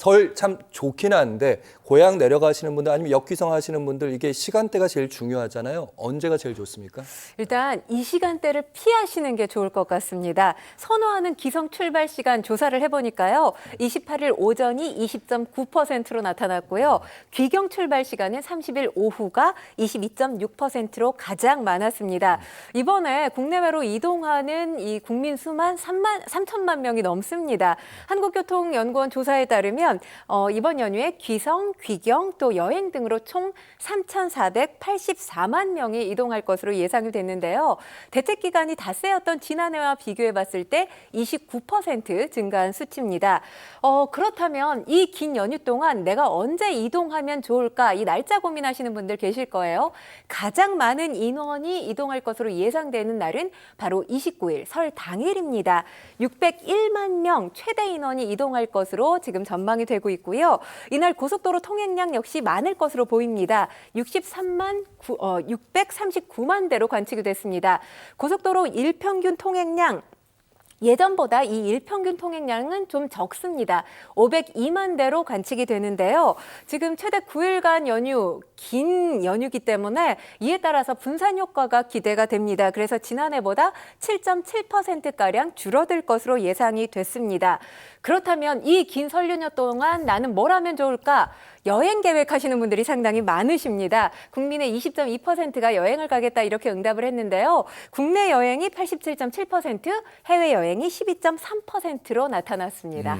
설 참 좋긴 한데 고향 내려가시는 분들 아니면 역귀성 하시는 분들 이게 시간대가 제일 중요하잖아요. 언제가 제일 좋습니까? 일단 이 시간대를 피하시는 게 좋을 것 같습니다. 선호하는 기성 출발 시간 조사를 해보니까요. 28일 오전이 20.9%로 나타났고요. 귀경 출발 시간은 30일 오후가 22.6%로 가장 많았습니다. 이번에 국내외로 이동하는 이 국민 수만 3천만 명이 넘습니다. 한국교통연구원 조사에 따르면 이번 연휴에 귀성, 귀경, 또 여행 등으로 총 3,484만 명이 이동할 것으로 예상이 됐는데요. 대책 기간이 닷새였던 지난해와 비교해 봤을 때 29% 증가한 수치입니다. 그렇다면 이 긴 연휴 동안 내가 언제 이동하면 좋을까? 이 날짜 고민하시는 분들 계실 거예요. 가장 많은 인원이 이동할 것으로 예상되는 날은 바로 29일 설 당일입니다. 601만 명 최대 인원이 이동할 것으로 지금 전망이 되고 있고요. 이날 고속도로 통행량 역시 많을 것으로 보입니다. 639만 대로 관측이 됐습니다. 고속도로 일평균 통행량 예전보다 이 일평균 통행량은 좀 적습니다. 502만 대로 관측이 되는데요. 지금 최대 9일간 연휴, 긴 연휴기 때문에 이에 따라서 분산 효과가 기대가 됩니다. 그래서 지난해보다 7.7%가량 줄어들 것으로 예상이 됐습니다. 그렇다면 이 긴 설 연휴 동안 나는 뭘 하면 좋을까? 여행 계획하시는 분들이 상당히 많으십니다. 국민의 20.2%가 여행을 가겠다 이렇게 응답을 했는데요. 국내 여행이 87.7%, 해외 여행이 12.3%로 나타났습니다.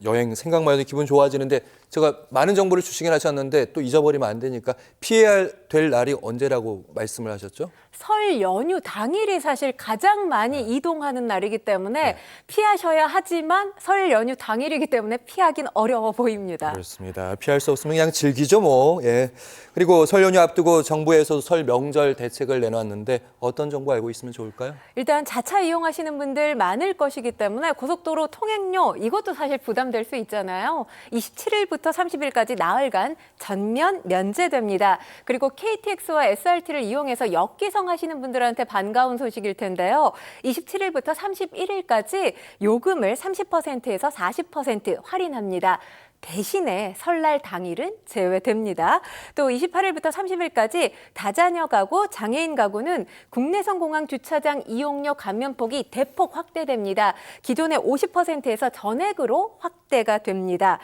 여행 생각만 해도 기분 좋아지는데 제가 많은 정보를 주시긴 하셨는데 또 잊어버리면 안 되니까 피해야 될 날이 언제라고 말씀을 하셨죠? 설 연휴 당일이 사실 가장 많이 이동하는 날이기 때문에 피하셔야 하지만 설 연휴 당일이기 때문에 피하긴 어려워 보입니다. 그렇습니다. 피할 수 없으면 그냥 즐기죠 뭐. 예. 그리고 설 연휴 앞두고 정부에서도 설 명절 대책을 내놨는데 어떤 정보 알고 있으면 좋을까요? 일단 자차 이용하시는 분들 많을 것이기 때문에 고속도로 통행료 이것도 사실 부담될 수 있잖아요. 27일부터 30일까지 나흘간 전면 면제됩니다. 그리고 KTX와 SRT를 이용해서 역기성 하시는 분들한테 반가운 소식일 텐데요. 27일부터 31일까지 요금을 30%에서 40% 할인합니다. 대신에 설날 당일은 제외됩니다. 또 28일부터 30일까지 다자녀 가구, 장애인 가구는 국내선 공항 주차장 이용료 감면폭이 대폭 확대됩니다. 기존의 50%에서 전액으로 확대가 됩니다.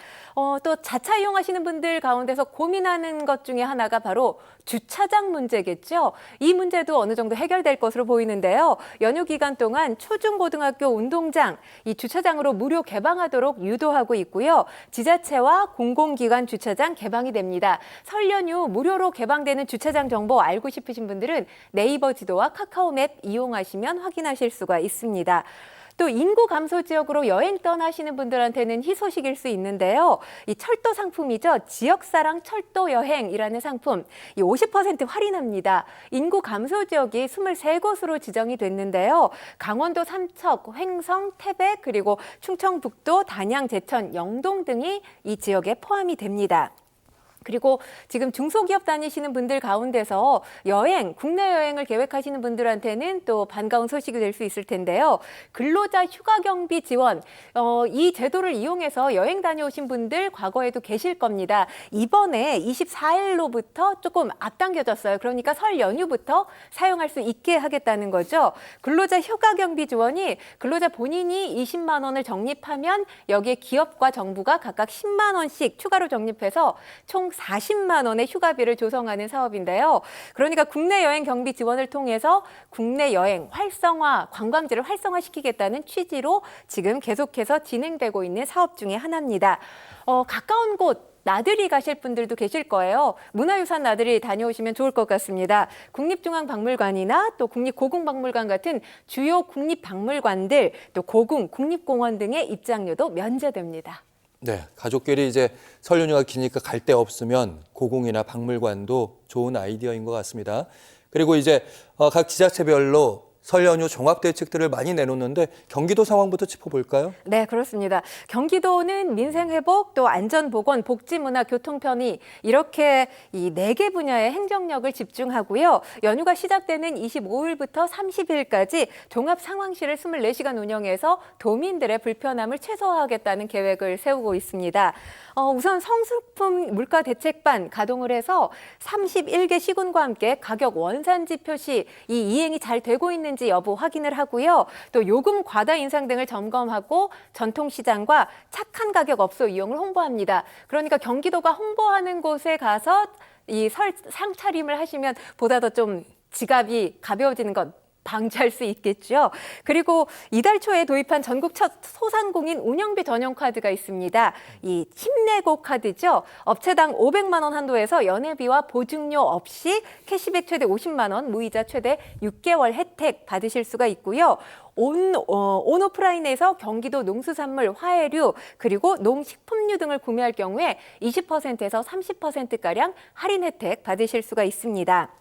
또 자차 이용하시는 분들 가운데서 고민하는 것 중에 하나가 바로 주차장 문제겠죠. 이 문제도 어느 정도 해결될 것으로 보이는데요. 연휴 기간 동안 초중고등학교 운동장, 이 주차장으로 무료 개방하도록 유도하고 있고요. 지자체와 공공기관 주차장 개방이 됩니다. 설 연휴 무료로 개방되는 주차장 정보 알고 싶으신 분들은 네이버 지도와 카카오맵 이용하시면 확인하실 수가 있습니다. 또 인구 감소 지역으로 여행 떠나시는 분들한테는 희소식일 수 있는데요. 이 철도 상품이죠. 지역사랑 철도 여행이라는 상품, 이 50% 할인합니다. 인구 감소 지역이 23곳으로 지정이 됐는데요. 강원도 삼척, 횡성, 태백, 그리고 충청북도, 단양, 제천, 영동 등이 이 지역에 포함이 됩니다. 그리고 지금 중소기업 다니시는 분들 가운데서 여행, 국내 여행을 계획하시는 분들한테는 또 반가운 소식이 될 수 있을 텐데요. 근로자 휴가 경비 지원, 이 제도를 이용해서 여행 다녀오신 분들 과거에도 계실 겁니다. 이번에 24일로부터 조금 앞당겨졌어요. 그러니까 설 연휴부터 사용할 수 있게 하겠다는 거죠. 근로자 휴가 경비 지원이 근로자 본인이 20만 원을 적립하면 여기에 기업과 정부가 각각 10만 원씩 추가로 적립해서 총 40만 원의 휴가비를 조성하는 사업인데요. 그러니까 국내 여행 경비 지원을 통해서 국내 여행 활성화, 관광지를 활성화시키겠다는 취지로 지금 계속해서 진행되고 있는 사업 중에 하나입니다. 가까운 곳 나들이 가실 분들도 계실 거예요. 문화유산 나들이 다녀오시면 좋을 것 같습니다. 국립중앙박물관이나 또 국립고궁박물관 같은 주요 국립박물관들, 또 고궁, 국립공원 등의 입장료도 면제됩니다. 네, 가족끼리 이제 설 연휴가 기니까 갈 데 없으면 고궁이나 박물관도 좋은 아이디어인 것 같습니다. 그리고 이제 각 지자체별로 설 연휴 종합 대책들을 많이 내놓는데 경기도 상황부터 짚어볼까요? 네, 그렇습니다. 경기도는 민생 회복, 또 안전 보건, 복지 문화, 교통 편의 이렇게 이 4개 분야의 행정력을 집중하고요. 연휴가 시작되는 25일부터 30일까지 종합 상황실을 24시간 운영해서 도민들의 불편함을 최소화하겠다는 계획을 세우고 있습니다. 우선 성수품 물가 대책반 가동을 해서 31개 시군과 함께 가격 원산지 표시 이 이행이 잘 되고 있는지 여부 확인을 하고요. 또 요금 과다 인상 등을 점검하고 전통시장과 착한 가격 업소 이용을 홍보합니다. 그러니까 경기도가 홍보하는 곳에 가서 이 설 상차림을 하시면 보다 더 좀 지갑이 가벼워지는 것 방지할 수 있겠죠. 그리고 이달 초에 도입한 전국 첫 소상공인 운영비 전용 카드가 있습니다. 이 힘내고 카드죠. 업체당 500만 원 한도에서 연회비와 보증료 없이 캐시백 최대 50만 원, 무이자 최대 6개월 혜택 받으실 수가 있고요. 온 오프라인에서 경기도 농수산물, 화해류, 그리고 농식품류 등을 구매할 경우에 20%에서 30%가량 할인 혜택 받으실 수가 있습니다.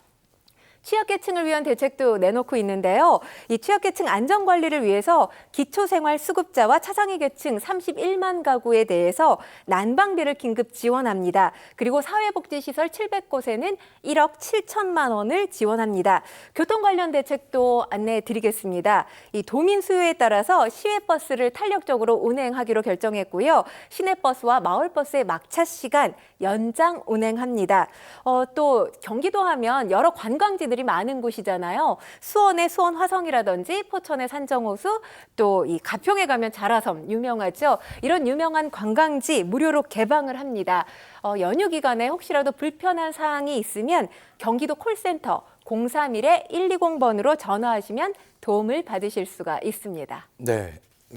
취약계층을 위한 대책도 내놓고 있는데요. 이 취약계층 안전관리를 위해서 기초생활수급자와 차상위 계층 31만 가구에 대해서 난방비를 긴급 지원합니다. 그리고 사회복지시설 700곳에는 1억 7천만 원을 지원합니다. 교통 관련 대책도 안내해 드리겠습니다. 이 도민 수요에 따라서 시외버스를 탄력적으로 운행하기로 결정했고요. 시내버스와 마을버스의 막차 시간 연장 운행합니다. 또 경기도 하면 여러 관광지들이 많은 곳이잖아요. 수원의 수원 화성이라든지 포천의 산정호수, 또 이 가평에 가면 자라섬 유명하죠. 이런 유명한 관광지 무료로 개방을 합니다. 연휴 기간에 혹시라도 불편한 사항이 있으면 경기도 콜센터 031-120번으로 전화하시면 도움을 받으실 수가 있습니다. 네.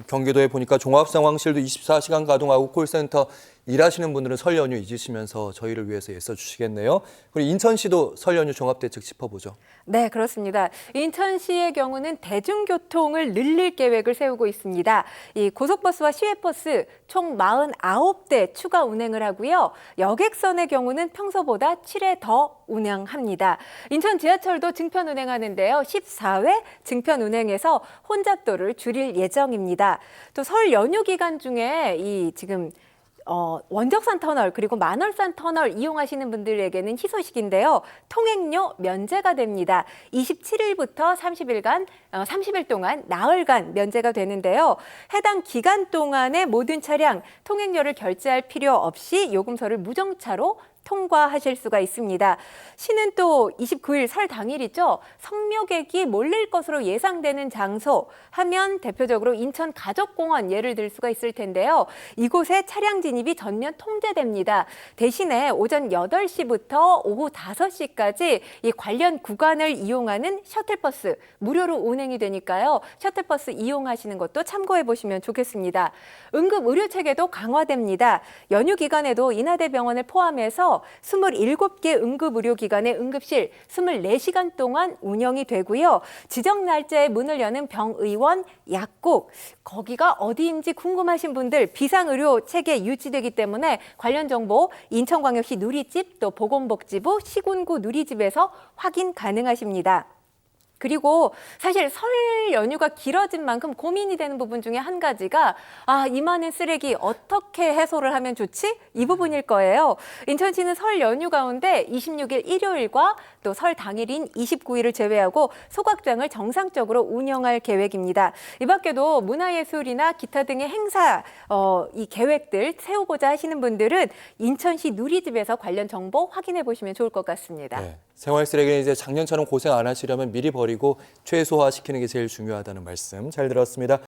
경기도에 보니까 종합상황실도 24시간 가동하고 콜센터 일하시는 분들은 설 연휴 잊으시면서 저희를 위해서 애써주시겠네요. 그리고 인천시도 설 연휴 종합대책 짚어보죠. 네, 그렇습니다. 인천시의 경우는 대중교통을 늘릴 계획을 세우고 있습니다. 이 고속버스와 시외버스 총 49대 추가 운행을 하고요. 여객선의 경우는 평소보다 7회 더 운행합니다. 인천 지하철도 증편 운행하는데요. 14회 증편 운행해서 혼잡도를 줄일 예정입니다. 또 설 연휴 기간 중에 이 지금 원적산 터널 그리고 만월산 터널 이용하시는 분들에게는 희소식인데요. 통행료 면제가 됩니다. 27일부터 30일 동안 나흘간 면제가 되는데요. 해당 기간 동안의 모든 차량 통행료를 결제할 필요 없이 요금소를 무정차로 통과하실 수가 있습니다. 시는 또 29일 설 당일이죠. 성묘객이 몰릴 것으로 예상되는 장소 하면 대표적으로 인천 가족공원 예를 들 수가 있을 텐데요. 이곳에 차량 진입이 전면 통제됩니다. 대신에 오전 8시부터 오후 5시까지 이 관련 구간을 이용하는 셔틀버스 무료로 운행이 되니까요. 셔틀버스 이용하시는 것도 참고해 보시면 좋겠습니다. 응급의료체계도 강화됩니다. 연휴 기간에도 인하대병원을 포함해서 27개 응급의료기관의 응급실 24시간 동안 운영이 되고요. 지정 날짜에 문을 여는 병의원, 약국, 거기가 어디인지 궁금하신 분들 비상의료 체계 유지되기 때문에 관련 정보 인천광역시 누리집 또 보건복지부 시군구 누리집에서 확인 가능하십니다. 그리고 사실 설 연휴가 길어진 만큼 고민이 되는 부분 중에 한 가지가 이 많은 쓰레기 어떻게 해소를 하면 좋지? 이 부분일 거예요. 인천시는 설 연휴 가운데 26일 일요일과 또 설 당일인 29일을 제외하고 소각장을 정상적으로 운영할 계획입니다. 이 밖에도 문화예술이나 기타 등의 행사 이 계획들 세우고자 하시는 분들은 인천시 누리집에서 관련 정보 확인해 보시면 좋을 것 같습니다. 네. 생활 쓰레기는 이제 작년처럼 고생 안 하시려면 미리 버리고 최소화시키는 게 제일 중요하다는 말씀 잘 들었습니다.